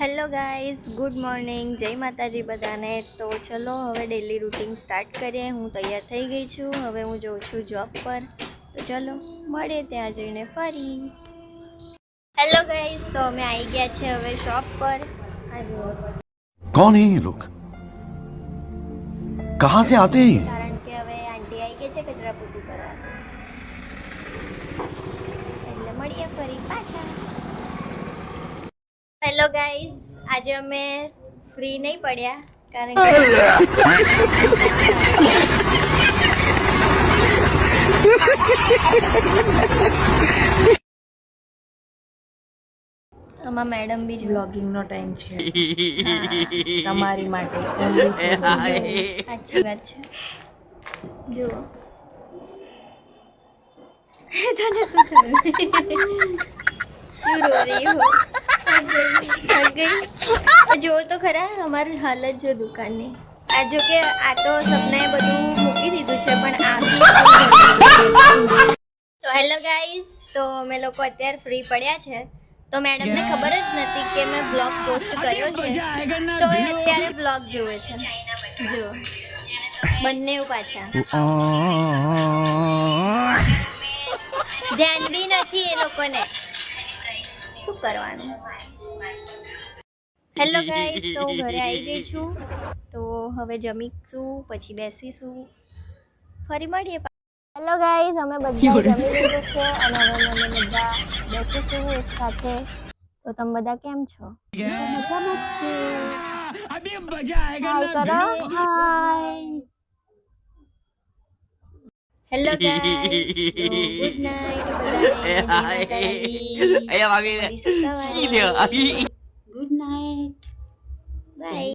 Hello guys, good morning, જય માતાજી બધાને। તો ચલો હવે ડેલી રૂટીન સ્ટાર્ટ કરીએ। હું તૈયાર થઈ ગઈ છું, હવે હું જાઉં છું જોબ પર। તો ચલો મળીએ ત્યાં જઈને ફરી। હેલો ગાઈઝ, તો અમે આવી ગયા છે હવે શોપ પર। कौन है ये लोग कहां से आते हैं કારણ કે હવે આંટી આવી ગઈ છે કચરા પોતું કરવા, એટલે મળીએ ફરી પાછા। હેલો ગાઈઝ, આજે અમે ફ્રી નહીં પડ્યા કારણ કે આમાં મેડમ બી વ્લોગિંગ નો ટાઈમ છે તમારી માટે સાચી વાત છે। જુઓ તને શું થયું? ક્યું રો રહી હો? थक गई। जो तो खरा हमारी हालत जो दुकानની આ જો કે આ તો સપનાએ બધું મૂકી દીધું છે, પણ આ બી તો હેલો ગાઈઝ, તો અમે લોકો અત્યારે ફ્રી પડ્યા છે। તો મેડમને ખબર જ નથી કે મેં બ્લોગ પોસ્ટ કર્યો છે, તો એ અત્યારે બ્લોગ જોવે છે। જો બંને પાછા ધ્યાન બી નથી એ લોકોને, શું કરવાનું। હેલો ગાઈસ, તો ઘરે આવી ગઈ છું, તો હવે જમીશું, પછી બેસીશું, ફરી મળીએ। હેલો ગાઈસ, અમે બધા જમી લીધું છે અને હવે અમે બધા બેસીશું એક સાથે। તો તમે બધા કેમ છો? મજામાં છો? હાય કરો, હાય। હેલો ગાઈસ, ગુડ નાઈટ બધાને। જય માતાજી।